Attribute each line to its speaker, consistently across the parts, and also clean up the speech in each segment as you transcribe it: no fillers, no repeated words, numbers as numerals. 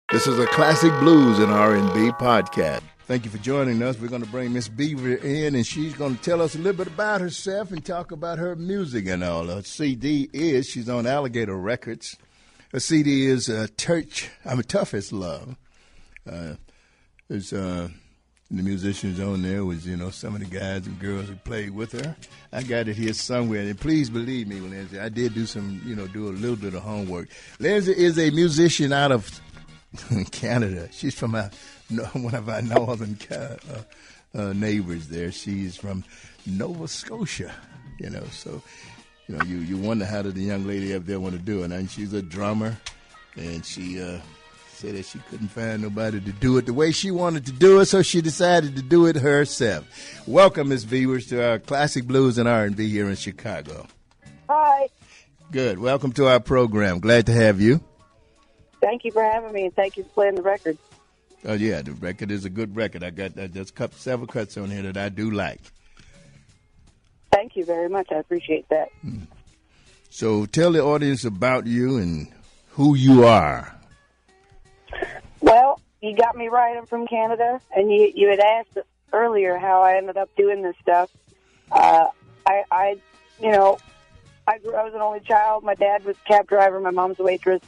Speaker 1: This is a classic blues and R&B podcast. Thank you for joining us. We're going to bring Miss Beaver in, and she's going to tell us a little bit about herself and talk about her music and all. Her CD is, she's on Alligator Records. Her CD is Tough as Love. There's the musicians on there was, some of the guys and girls who played with her. I got it here somewhere, and please believe me, Lindsay, I did do do a little bit of homework. Lindsay is a musician out of Canada. She's from one of our northern neighbors there. She's from Nova Scotia, so, you wonder how did the young lady up there want to do it. And she's a drummer, and she said that she couldn't find nobody to do it the way she wanted to do it, so she decided to do it herself. Welcome, Miss Beavers, to our Classic Blues and R&B here in Chicago.
Speaker 2: Hi.
Speaker 1: Good. Welcome to our program. Glad to have you.
Speaker 2: Thank you for having me, and thank you for playing the record.
Speaker 1: Oh, yeah, the record is a good record. I got there's several cuts on here that I do like.
Speaker 2: Thank you very much. I appreciate that.
Speaker 1: So tell the audience about you and who you are.
Speaker 2: Well, you got me right. I'm from Canada, and you had asked earlier how I ended up doing this stuff. I was an only child. My dad was a cab driver. My mom's a waitress.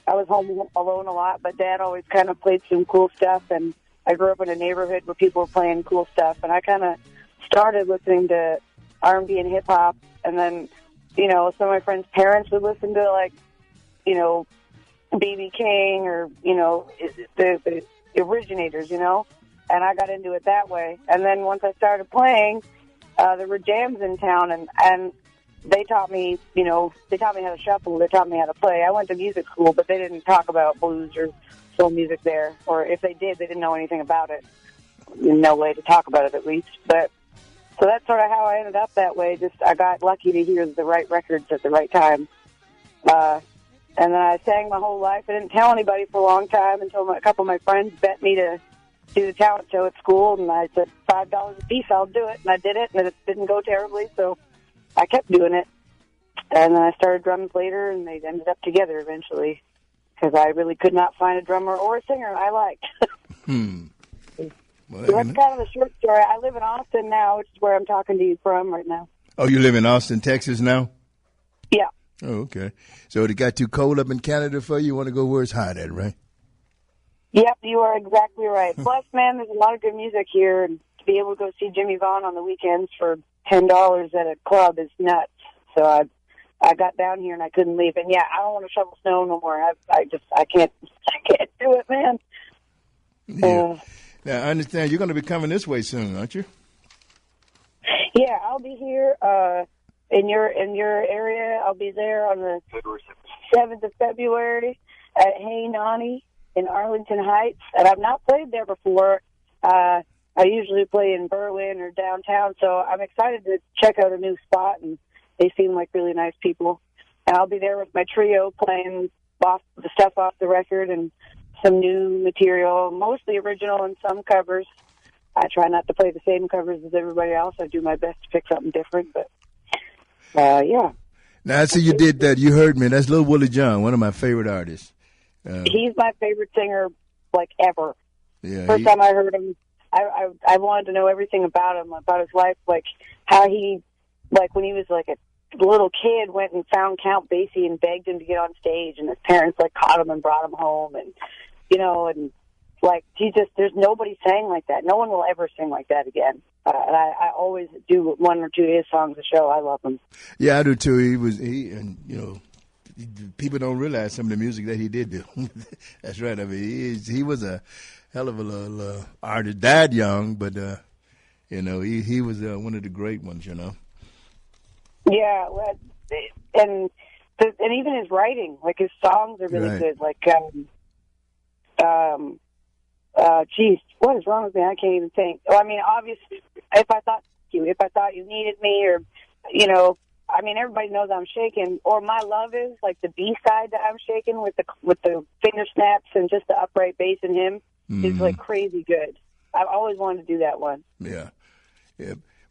Speaker 2: I was home alone a lot, but Dad always kind of played some cool stuff, and I grew up in a neighborhood where people were playing cool stuff, and I kind of started listening to R&B and hip-hop, and then, some of my friends' parents would listen to, B.B. King or, the originators, and I got into it that way. And then once I started playing, there were jams in town, and they taught me, how to shuffle. They taught me how to play. I went to music school, but they didn't talk about blues or soul music there. Or if they did, they didn't know anything about it. No way to talk about it, at least. But so that's sort of how I ended up that way. Just I got lucky to hear the right records at the right time. And then I sang my whole life. I didn't tell anybody for a long time until a couple of my friends bet me to do the talent show at school. And I said, $5 a piece, I'll do it. And I did it, and it didn't go terribly, so I kept doing it. And then I started drums later, and they ended up together eventually because I really could not find a drummer or a singer I liked.
Speaker 1: Well,
Speaker 2: so that's kind of the short story. I live in Austin now, which is where I'm talking to you from right now.
Speaker 1: Oh, you live in Austin, Texas now?
Speaker 2: Yeah.
Speaker 1: Oh, okay. So it got too cold up in Canada for you? You want to go where it's hot at, right?
Speaker 2: Yep, you are exactly right. Plus, man, there's a lot of good music here, and to be able to go see Jimmy Vaughn on the weekends for $10 at a club is nuts. So I got down here and I couldn't leave. And yeah, I don't want to shovel snow no more. I can't do it, man.
Speaker 1: Yeah. Now I understand you're going to be coming this way soon, aren't you?
Speaker 2: Yeah, I'll be here in your area. I'll be there on the 7th of February at Hey Nani in Arlington Heights, and I've not played there before. I usually play in Berwyn or downtown, so I'm excited to check out a new spot, and they seem like really nice people. And I'll be there with my trio playing off the stuff off the record and some new material, mostly original and some covers. I try not to play the same covers as everybody else. I do my best to pick something different, but yeah.
Speaker 1: Now, I see you did that. You heard me. That's Lil Willie John, one of my favorite artists.
Speaker 2: He's my favorite singer, ever.
Speaker 1: Yeah.
Speaker 2: First time I heard him, I wanted to know everything about him, about his life, how he, when he was a little kid, went and found Count Basie and begged him to get on stage, and his parents caught him and brought him home, and there's nobody sang like that. No one will ever sing like that again. And I always do one or two of his songs a show. I love them.
Speaker 1: Yeah, I do too. People don't realize some of the music that he did do. That's right. I mean, he was a hell of a artist. Died young, but he was one of the great ones.
Speaker 2: Yeah, and even his writing, his songs are really good. Geez, what is wrong with me? I can't even think. Well, I mean, obviously, if I thought you needed me, or everybody knows I'm shaking. Or My Love Is, the B side that I'm shaking with the finger snaps and just the upright bass in him is crazy good. I've always wanted to do that one.
Speaker 1: Yeah.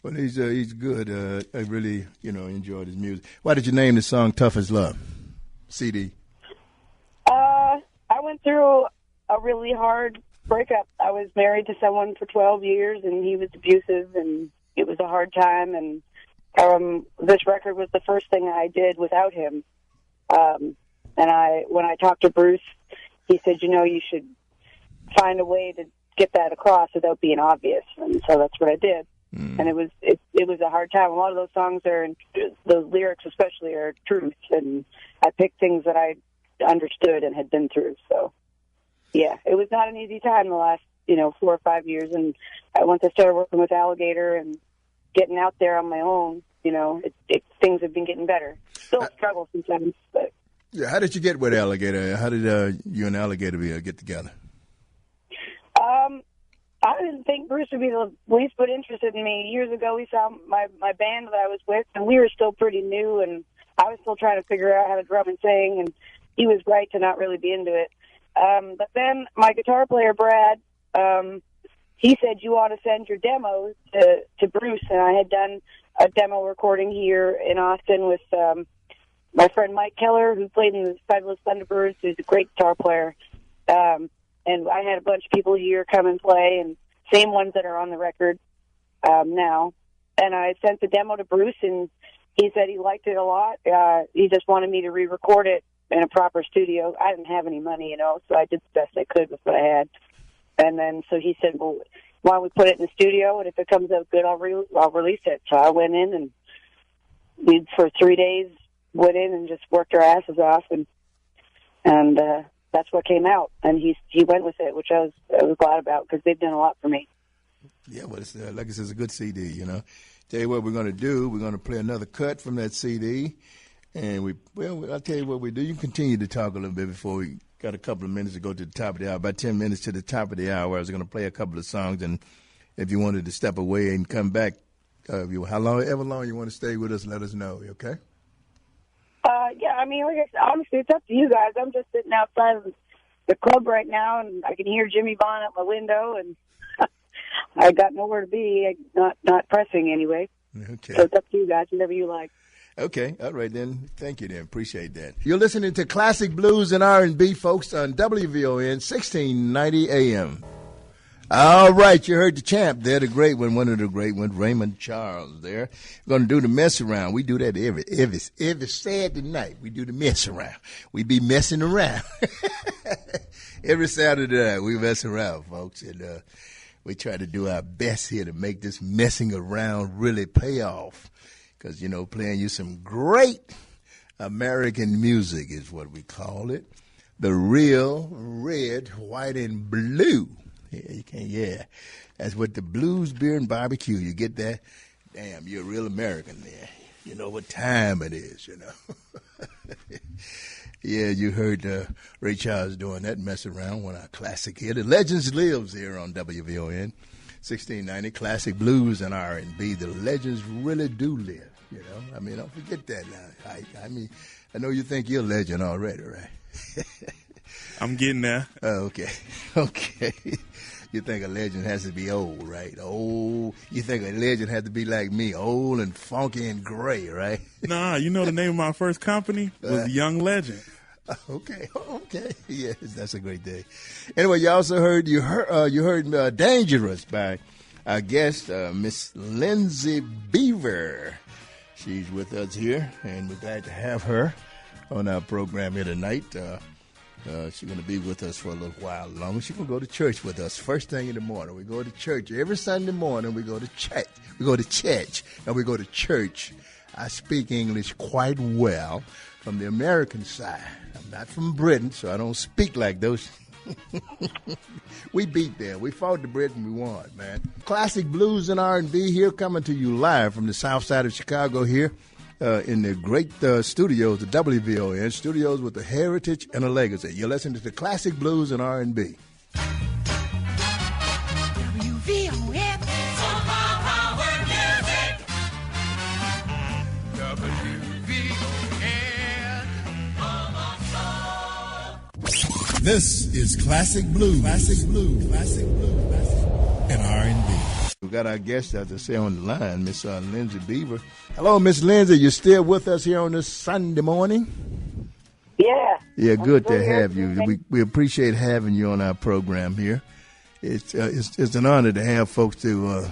Speaker 1: Well, he's good. I really enjoyed his music. Why did you name the song "Tough as Love" CD?
Speaker 2: I went through a really hard breakup. I was married to someone for 12 years, and he was abusive, and it was a hard time. And this record was the first thing I did without him. And when I talked to Bruce, he said, you should find a way to get that across without being obvious. And so that's what I did. And it was a hard time. A lot of those songs those lyrics especially are truth, and I picked things that I understood and had been through. So, yeah, it was not an easy time the last, 4 or 5 years. And once I started working with Alligator and getting out there on my own, things have been getting better. Still struggle sometimes, but.
Speaker 1: Yeah, how did you get with Alligator? How did you and Alligator get together?
Speaker 2: I didn't think Bruce would be the least bit interested in me. Years ago, we saw my band that I was with, and we were still pretty new, and I was still trying to figure out how to drum and sing, and he was right to not really be into it. But then my guitar player, Brad, he said, you ought to send your demos to Bruce, and I had done a demo recording here in Austin with my friend Mike Keller, who played in the Fabulous Thunderbirds, who's a great guitar player. And I had a bunch of people here come and play, and same ones that are on the record now. And I sent the demo to Bruce, and he said he liked it a lot. He just wanted me to re-record it in a proper studio. I didn't have any money, so I did the best I could with what I had. And then so he said, well, why don't we put it in the studio, and if it comes out good, I'll release it. So I went in, and we, for 3 days, went in and just worked our asses off, and that's what came out, and he went with it, which I was glad about, because they've done a lot for me.
Speaker 1: Yeah, well, it's, like I said, it's a good CD, Tell you what we're going to do. We're going to play another cut from that CD, and I'll tell you what we do. You can continue to talk a little bit before we got a couple of minutes to go to the top of the hour. About 10 minutes to the top of the hour, I was going to play a couple of songs, and if you wanted to step away and come back, however long you want to stay with us, let us know, okay?
Speaker 2: Yeah, I mean, like I said, honestly, it's up to you guys. I'm just sitting outside of the club right now, and I can hear Jimmy Vaughn at my window, and I got nowhere to be, not pressing anyway.
Speaker 1: Okay.
Speaker 2: So it's up to you guys, whatever you like.
Speaker 1: Okay, all right then. Thank you then. Appreciate that. You're listening to Classic Blues and R&B, folks, on WVON 1690 AM. All right, you heard the champ there, the great one, one of the great ones, Raymond Charles there. We're going to do the mess around. We do that every Saturday night. We do the mess around. We be messing around. Every Saturday night, we mess around, folks. And we try to do our best here to make this messing around really pay off. Because, playing you some great American music is what we call it. The real red, white, and blue. Yeah, you can't. Yeah, that's what the blues, beer, and barbecue. You get that? Damn, you're a real American there. You know what time it is. Yeah, you heard Ray Charles doing that mess around. One of our classic here. The Legends lives here on WVON 1690. Classic blues and R&B. The legends really do live. I mean, don't forget that now. I mean, I know you think you're a legend already, right?
Speaker 3: I'm getting there.
Speaker 1: Oh, okay. You think a legend has to be old, right? Old. You think a legend has to be like me, old and funky and gray, right?
Speaker 3: Nah, the name of my first company was Young Legend.
Speaker 1: Okay. Yes, that's a great day. Anyway, you also heard Dangerous by our guest, Miss Lindsay Beaver. She's with us here, and we're glad to have her on our program here tonight. She's going to be with us for a little while longer. She's going to go to church with us first thing in the morning. We go to church every Sunday morning. We go to church. And we go to church. I speak English quite well from the American side. I'm not from Britain, so I don't speak like those. We beat them. We fought the Britain. We won, man. Classic blues and R&B here, coming to you live from the south side of Chicago here. In the great studios, the WVON studios with a heritage and a legacy. You're listening to the Classic Blues and R&B.
Speaker 4: WVON. Soul music. WVON.
Speaker 1: This is Classic Blues. And R&B. We got our guest, as I say, on the line, Miss Lindsay Beaver. Hello, Miss Lindsay. You still with us here on this Sunday morning?
Speaker 2: Yeah.
Speaker 1: Yeah, good to
Speaker 2: I'm still
Speaker 1: have
Speaker 2: here.
Speaker 1: you. We appreciate having you on our program here. It's an honor to have folks to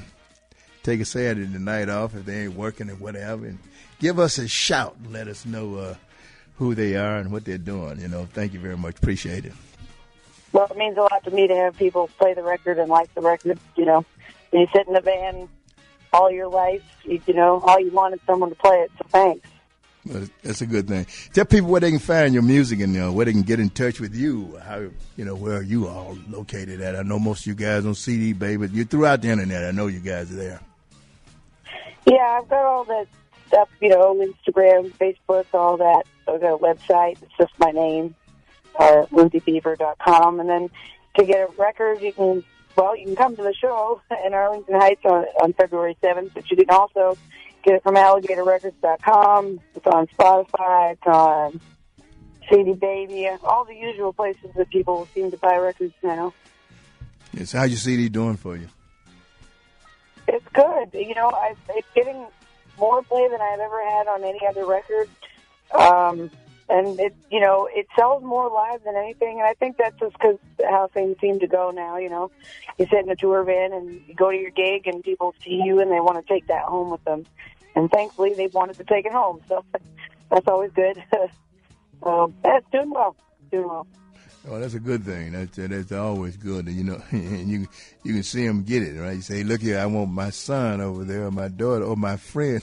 Speaker 1: take a Saturday night off if they ain't working or whatever, and give us a shout and let us know who they are and what they're doing. Thank you very much. Appreciate it.
Speaker 2: Well, it means a lot to me to have people play the record and like the record. When you sit in a van all your life, all you want is someone to play it. So thanks.
Speaker 1: Well, that's a good thing. Tell people where they can find your music and where they can get in touch with you. How where are you all located at? I know most of you guys on CD, baby, but you're throughout the internet. I know you guys are there.
Speaker 2: Yeah, I've got all that stuff. Instagram, Facebook, all that. I've got a website. It's just my name, LindsayBeaver.com. And then to get a record, you can come to the show in Arlington Heights on February 7th, but you can also get it from alligatorrecords.com. It's on Spotify. It's on CD Baby. All the usual places that people seem to buy records now.
Speaker 1: Yes, how's your CD doing for you?
Speaker 2: It's good. It's getting more play than I've ever had on any other record. And it sells more live than anything. And I think that's just because how things seem to go now. You sit in a tour van and you go to your gig and people see you and they want to take that home with them. And thankfully they wanted to take it home. So that's always good. That's doing well.
Speaker 1: Oh, that's a good thing. That's always good. And you can see them get it, right? You say, look here, I want my son over there, or my daughter, or my friend.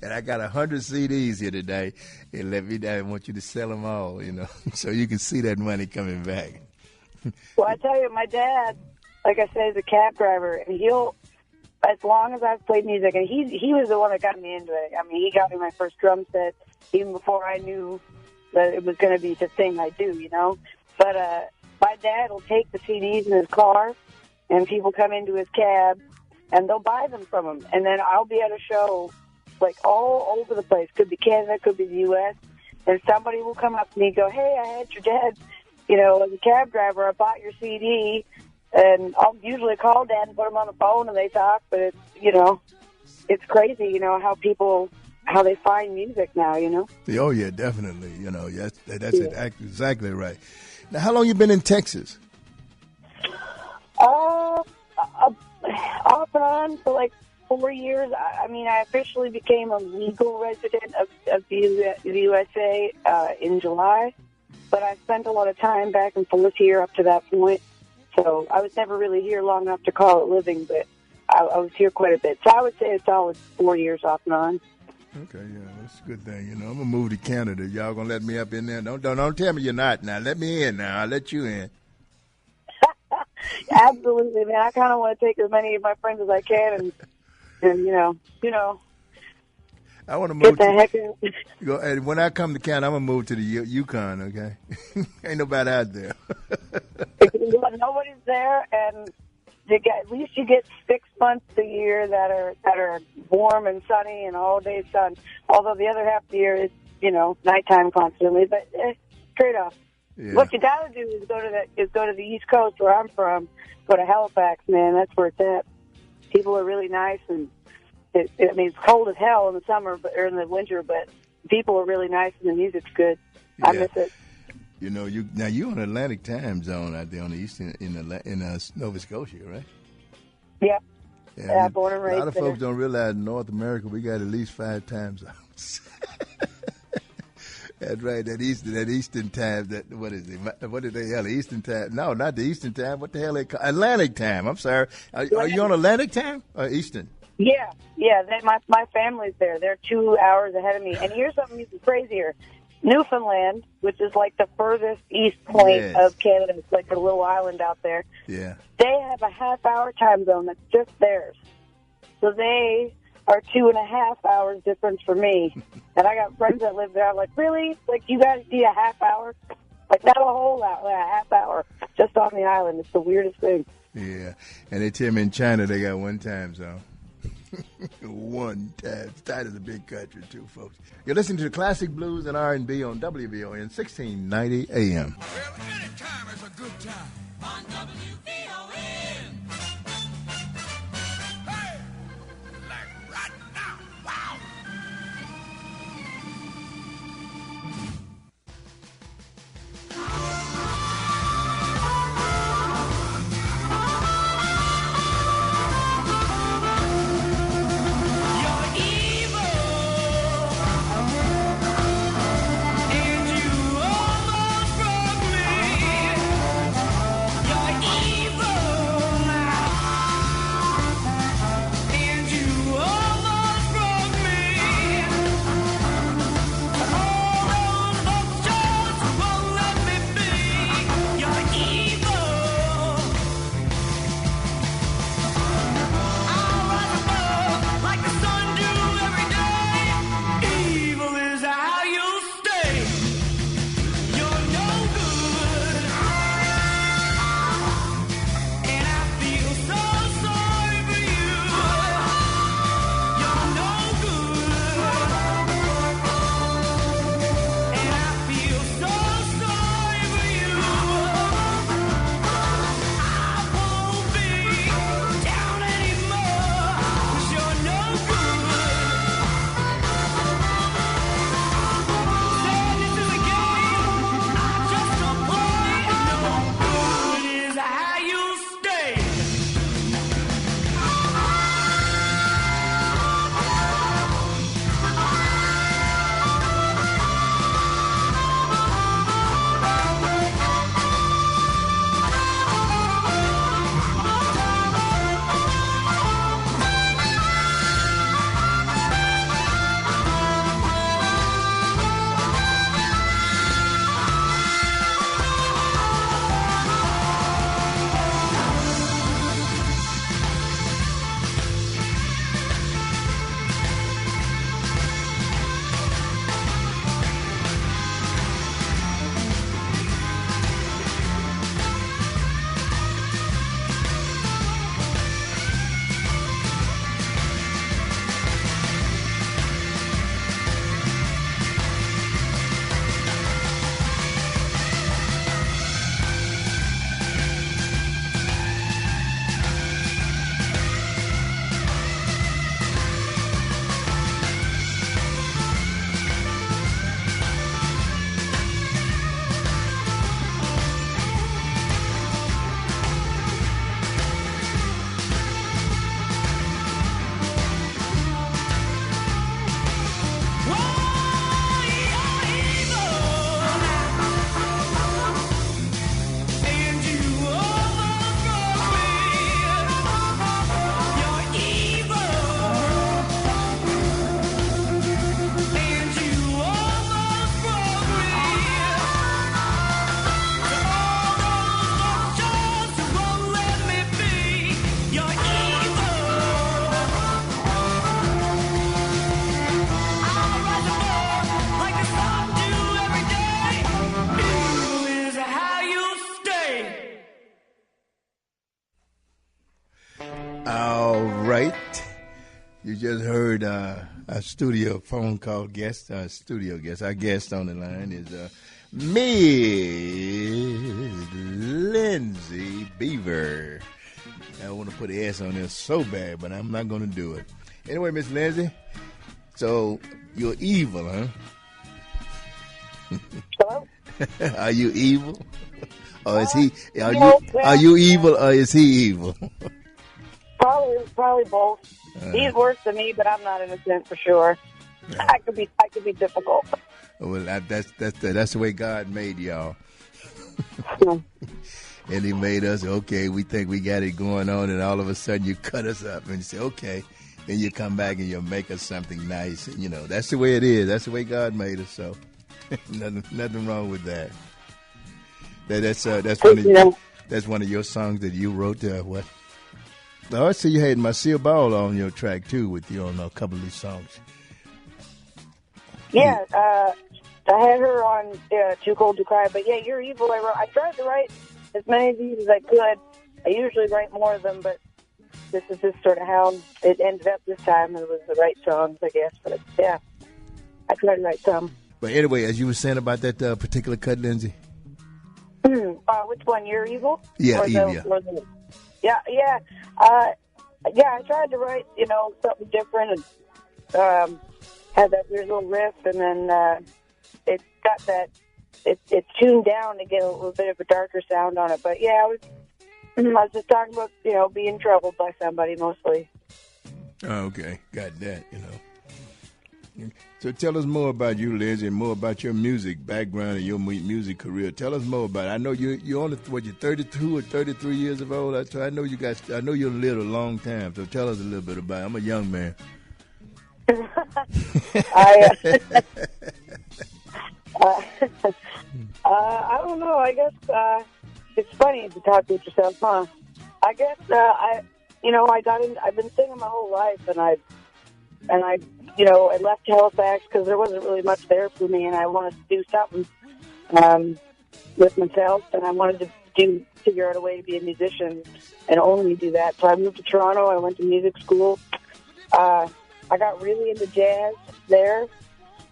Speaker 1: And I got 100 CDs here today. And let me down. I want you to sell them all, so you can see that money coming back.
Speaker 2: Well, I tell you, my dad, like I said, is a cab driver, and he'll, as long as I've played music, and he was the one that got me into it. I mean, he got me my first drum set even before I knew that it was going to be the thing I do, But my dad will take the CDs in his car, and people come into his cab, and they'll buy them from him. And then I'll be at a show, like, all over the place. Could be Canada, could be the U.S., and somebody will come up to me and go, hey, I had your dad, as a cab driver, I bought your CD, and I'll usually call Dad and put him on the phone, and they talk, but it's crazy, how they find music now,
Speaker 1: Oh, yeah, definitely. That's exactly right. Now, how long you been in Texas?
Speaker 2: Off and on for like 4 years. I officially became a legal resident of the USA in July, but I spent a lot of time back and forth here up to that point. So I was never really here long enough to call it living, but I was here quite a bit. So I would say a solid 4 years off and on.
Speaker 1: Okay, yeah, that's a good thing. I'm gonna move to Canada. Y'all gonna let me up in there? Don't tell me you're not. Now let me in. Now I'll let you in.
Speaker 2: Absolutely, man. I kind of want to take as many of my friends as I can, and
Speaker 1: I want to move.
Speaker 2: Get the heck in.
Speaker 1: And when I come to Canada, I'm gonna move to the Yukon. Okay, ain't nobody out there.
Speaker 2: Nobody's there, and at least you get 6 months a year that are warm and sunny and all day sun. Although the other half of the year is nighttime constantly, but trade off. Yeah. What you gotta do is go to the East Coast where I'm from. Go to Halifax, man. That's where it's at. People are really nice, and it's cold as hell in the summer, or in the winter, but people are really nice and the music's good. Yeah. I miss it.
Speaker 1: You're on Atlantic time zone out there on the eastern in Nova Scotia, right?
Speaker 2: Yep.
Speaker 1: Yeah,
Speaker 2: born and raised.
Speaker 1: A lot of folks don't realize in North America we got at least 5 time zones. That's right. That Eastern time. What is it? What did they hell? Eastern time? No, not the Eastern time. What the hell they call Atlantic time? I'm sorry. Are you on Atlantic time or Eastern?
Speaker 2: Yeah. My family's there. They're 2 hours ahead of me. And here's something even crazier. Newfoundland, which is like the furthest east point of Canada, it's like a little island out there.
Speaker 1: Yeah.
Speaker 2: They have a half-hour time zone that's just theirs. So they are 2.5 hours difference from me. And I got friends that live there. I'm like, really? Like, you guys need a half hour? Like, not a whole hour, a half hour just on the island. It's the weirdest thing.
Speaker 1: Yeah. And they tell me in China they got one time zone. One time. China's a big country, too, folks. You're listening to the Classic Blues and R&B on WVON 1690 AM.
Speaker 4: Well, any time is a good time on WVON. Hey, like right now. Wow.
Speaker 1: just heard a studio phone call guest, studio guest. Our guest on the line is Miss Lindsay Beaver. I want to put an S on this so bad, but I'm not going to do it. Anyway, Miss Lindsay, so you're evil, huh?
Speaker 2: Hello?
Speaker 1: Are you evil? Or is he? Are you evil or is he evil?
Speaker 2: Probably both. He's worse than me, but I'm not innocent for sure. Yeah. I could be difficult.
Speaker 1: Well, that's the way God made y'all. And He made us. Okay, we think we got it going on, and all of a sudden you cut us up and you say, okay. Then you come back and you make us something nice. You know, that's the way it is. That's the way God made us. So nothing wrong with that. That's one of your songs that you wrote. What? Oh, I see you had Marcia Ball on your track too with you on a couple of these songs.
Speaker 2: Yeah, I had her on Too Cold to Cry. But yeah, You're Evil. I tried to write as many of these as I could. I usually write more of them, but this is just sort of how it ended up this time. It was the right songs, I guess. But yeah, I tried to write some.
Speaker 1: But anyway, as you were saying about that particular cut, Lindsay.
Speaker 2: Which one? You're Evil?
Speaker 1: Yeah,
Speaker 2: Evil. Yeah. I tried to write, something different and had that weird little riff, and then it got that it's tuned down to get a little bit of a darker sound on it. But yeah, I was just talking about, being troubled by somebody mostly.
Speaker 1: Oh, okay. Got that, So tell us more about you, Lindsay, and more about your music background and your music career. Tell us more about it. I know you're only, you're 32 or 33 years of old. I know you lived a long time, so tell us a little bit about it. I'm a young man.
Speaker 2: I don't know. I guess it's funny to talk with yourself, huh? I guess I've been singing my whole life, and I left Halifax because there wasn't really much there for me, and I wanted to do something with myself, and I wanted to figure out a way to be a musician and only do that. So I moved to Toronto. I went to music school. I got really into jazz there.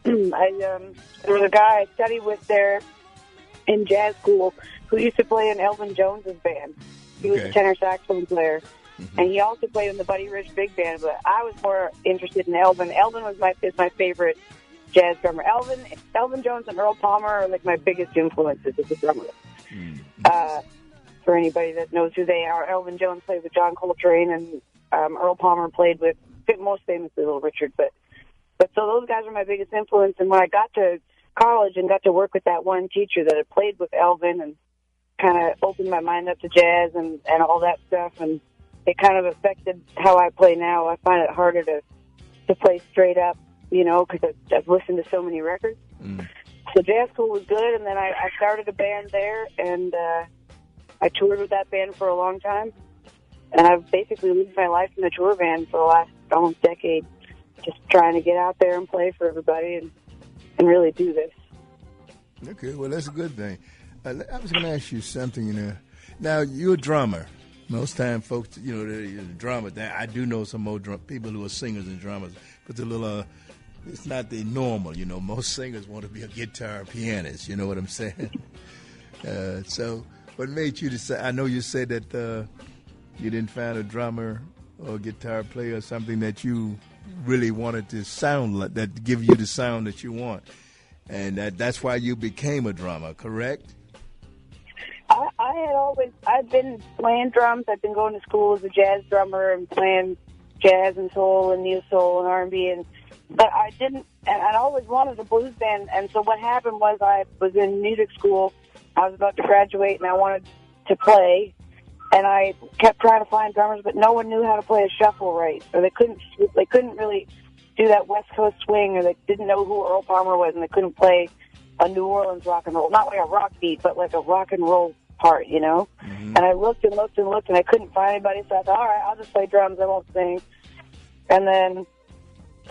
Speaker 2: There was a guy I studied with there in jazz school who used to play in Elvin Jones's band. He was a tenor saxophone player. Mm-hmm. And he also played in the Buddy Rich Big Band, but I was more interested in Elvin. Elvin is my favorite jazz drummer. Elvin Jones and Earl Palmer are like my biggest influences as a drummer. Mm-hmm. For anybody that knows who they are, Elvin Jones played with John Coltrane, and Earl Palmer played with, most famously, Little Richard. But so those guys were my biggest influence. And when I got to college and got to work with that one teacher that had played with Elvin and kind of opened my mind up to jazz and all that stuff, and it kind of affected how I play now. I find it harder to play straight up, because I've listened to so many records. Mm. So jazz school was good, and then I started a band there, and I toured with that band for a long time. And I've basically lived my life in a tour band for the last almost decade, just trying to get out there and play for everybody and really do this.
Speaker 1: Okay, well, that's a good thing. I was going to ask you something, Now, you're a drummer. Most time, folks, the drama. I do know some more people who are singers and drummers, but it's not the normal. Most singers want to be a guitar pianist. You know what I'm saying? So, what made you decide? I know you said that you didn't find a drummer or guitar player or something that you really wanted to sound like, that give you the sound that you want, and that's why you became a drummer. Correct?
Speaker 2: I've been playing drums. I've been going to school as a jazz drummer and playing jazz and soul and neo soul and R&B, but I didn't, and I always wanted a blues band. And so what happened was I was in music school. I was about to graduate, and I wanted to play, and I kept trying to find drummers, but no one knew how to play a shuffle right, or they couldn't really do that West Coast swing, or they didn't know who Earl Palmer was, and they couldn't play a New Orleans rock and roll, not like a rock beat, but like a rock and roll part, Mm-hmm. And I looked and looked and looked, and I couldn't find anybody, so I thought, all right, I'll just play drums, I won't sing. And then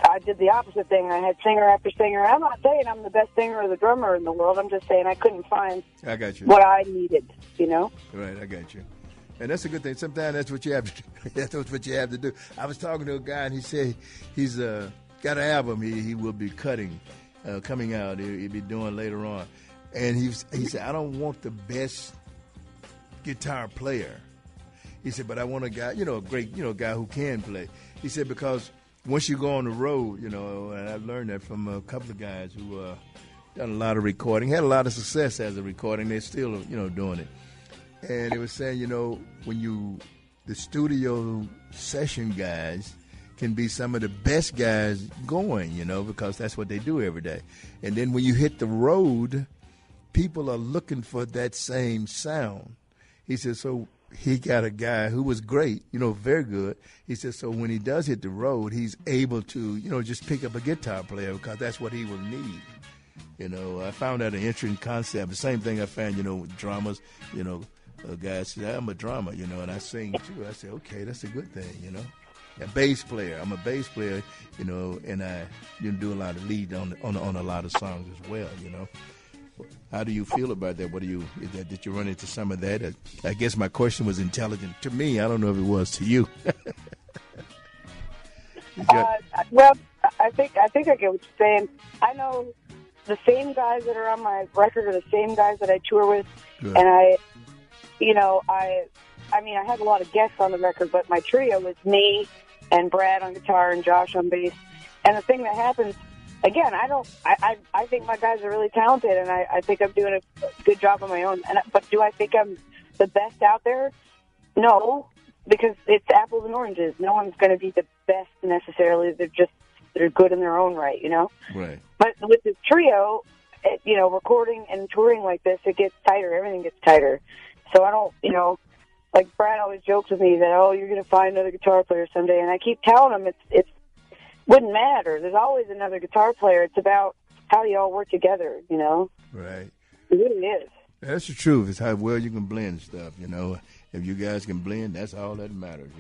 Speaker 2: I did the opposite thing. I had singer after singer. I'm not saying I'm the best singer or the drummer in the world. I'm just saying I couldn't find
Speaker 1: what I needed,
Speaker 2: Right,
Speaker 1: I got you. And that's a good thing. Sometimes that's what you have to do. That's what you have to do. I was talking to a guy, and he said he's got an album he will be coming out. He'll be doing later on. And he said, I don't want the best guitar player. He said, but I want a guy, a great, guy who can play. He said, because once you go on the road, and I've learned that from a couple of guys who done a lot of recording, had a lot of success as a recording. They're still, doing it. And they were saying, when the studio session guys can be some of the best guys going, because that's what they do every day. And then when you hit the road, people are looking for that same sound. He said, so he got a guy who was great, very good. He said, so when he does hit the road, he's able to, just pick up a guitar player because that's what he will need. I found that an interesting concept. The same thing I found, with drummers, a guy said, I'm a drummer, and I sing too. I said, okay, that's a good thing, A bass player. I'm a bass player, and I do a lot of lead on a lot of songs as well, How do you feel about that? Did you run into some of that? I guess my question was intelligent to me. I don't know if it was to you.
Speaker 2: Well, I think I get what you're saying. I know the same guys that are on my record are the same guys that I tour with, good. And I had a lot of guests on the record, but my trio was me and Brad on guitar and Josh on bass. And the thing that happens, again, I think my guys are really talented, and I think I'm doing a good job on my own. But do I think I'm the best out there? No, because it's apples and oranges. No one's going to be the best necessarily. They're good in their own right,
Speaker 1: Right.
Speaker 2: But with the trio, recording and touring like this, it gets tighter. Everything gets tighter. So I don't, like Brad always jokes with me that, you're going to find another guitar player someday. And I keep telling him it wouldn't matter. There's always another guitar player. It's about how you all work together,
Speaker 1: Right.
Speaker 2: It really is.
Speaker 1: That's the truth. It's how well you can blend stuff, If you guys can blend, that's all that matters,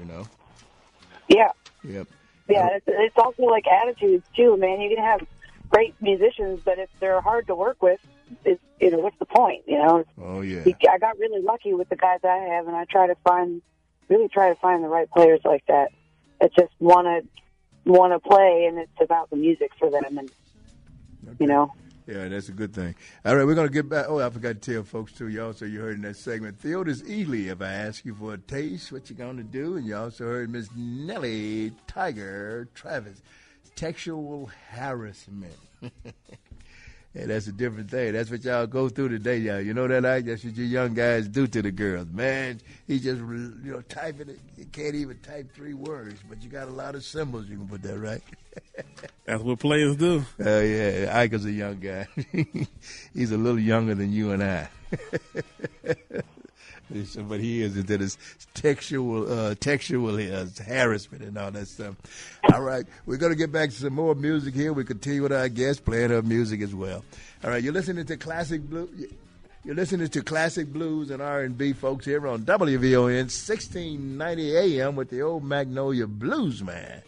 Speaker 2: Yeah.
Speaker 1: Yep.
Speaker 2: Yeah, it's also like attitudes, too, man. You can have great musicians, but if they're hard to work with, what's the point,
Speaker 1: Oh, yeah.
Speaker 2: I got really lucky with the guys I have, and I really try to find the right players like that just want to play, and it's about the music for them, and,
Speaker 1: okay. Yeah, that's a good thing. All right, we're going to get back. Oh, I forgot to tell folks, too. You also, you heard in that segment, Theodis Ely, if I ask you for a taste, what you going to do? And you also heard Miss Nellie Tiger Travis, Textual Harassment. Yeah, that's a different thing. That's what y'all go through today, y'all. You know that? That's what you young guys do to the girls. Man, he just, typing it. You can't even type 3 words, but you got a lot of symbols. You can put that right.
Speaker 3: That's what players do.
Speaker 1: Oh, yeah. Ike is a young guy. He's a little younger than you and I. But he is into this textual harassment and all that stuff. All right, we're going to get back to some more music here. We continue with our guest playing her music as well. All right, you're listening to Classic Blues. You're listening to Classic Blues and R&B, folks, here on WVON 1690 AM with the old Magnolia Blues Man.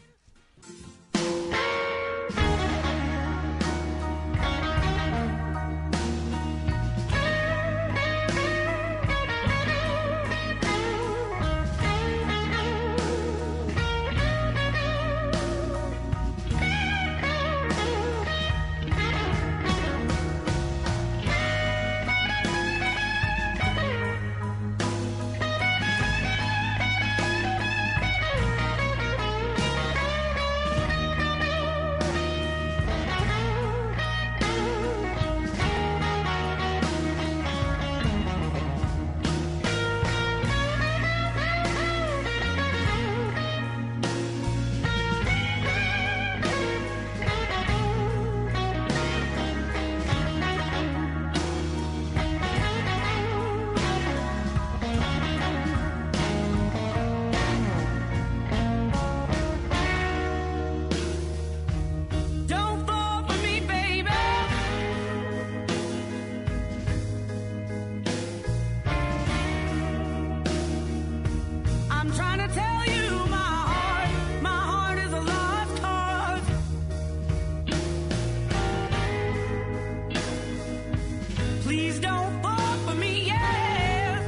Speaker 5: Please don't fall for me, yeah.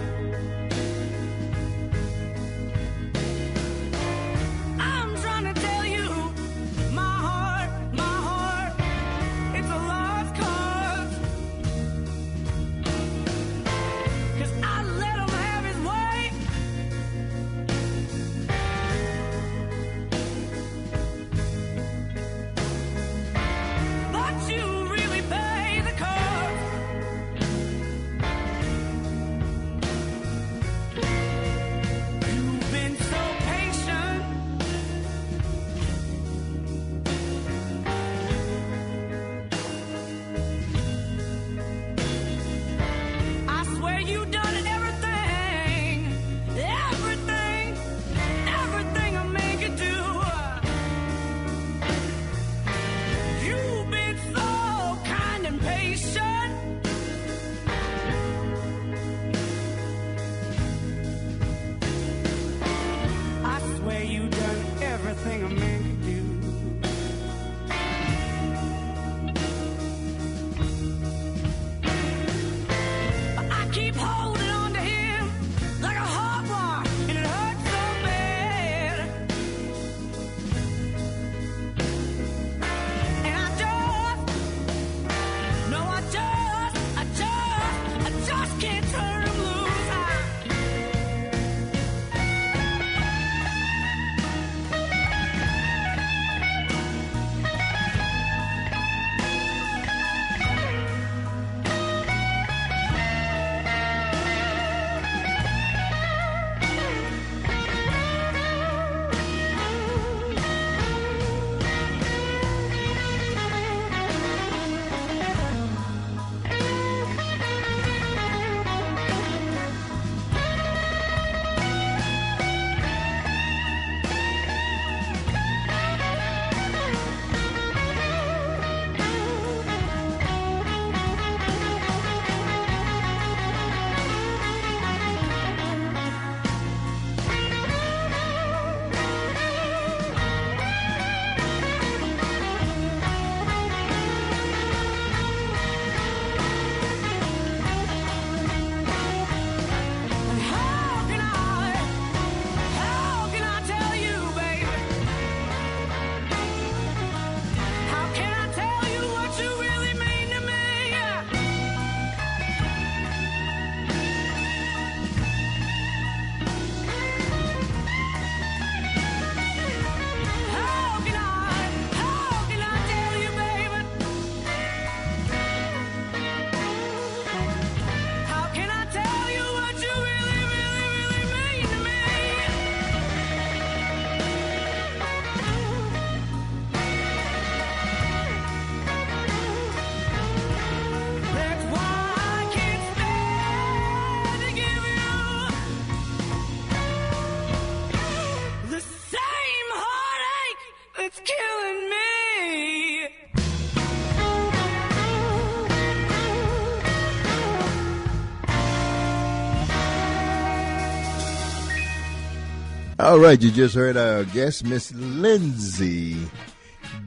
Speaker 1: All right, you just heard our guest, Miss Lindsay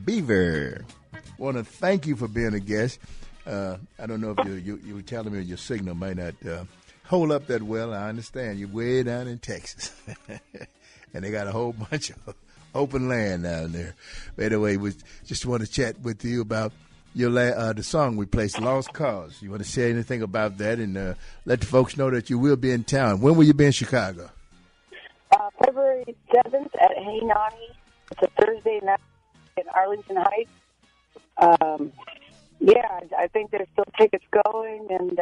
Speaker 1: Beaver. Want to thank you for being a guest. I don't know if you were telling me your signal might not hold up that well. I understand you're way down in Texas, and they got a whole bunch of open land down there. But anyway, we just want to chat with you about your the song we placed, Lost Cause. You want to say anything about that and let the folks know that you will be in town. When will you be in Chicago?
Speaker 2: February 7th at Hey Nani. It's a Thursday night in Arlington Heights. I think there's still tickets going. And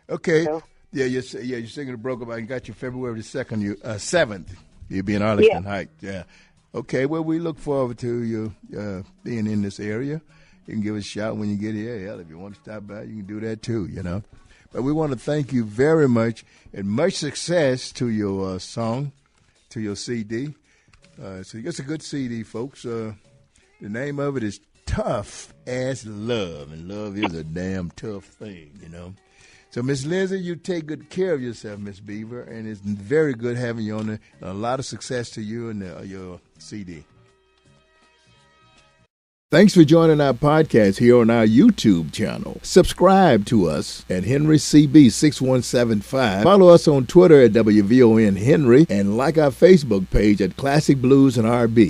Speaker 1: okay. So. You're singing the broke up. I got you February 7th. You'll be in Arlington Heights. Yeah. Okay, well, we look forward to you being in this area. You can give us a shout when you get here. Hell, if you want to stop by, you can do that too, But we want to thank you very much and much success to your song, to your CD. So it's a good CD, folks. The name of it is Tough as Love, and love is a damn tough thing, So, Miss Lindsay, you take good care of yourself, Miss Beaver, and it's very good having you on there. A lot of success to you and your CD. Thanks for joining our podcast here on our YouTube channel. Subscribe to us at HenryCB6175. Follow us on Twitter at WVON Henry, and like our Facebook page at Classic Blues and R&B.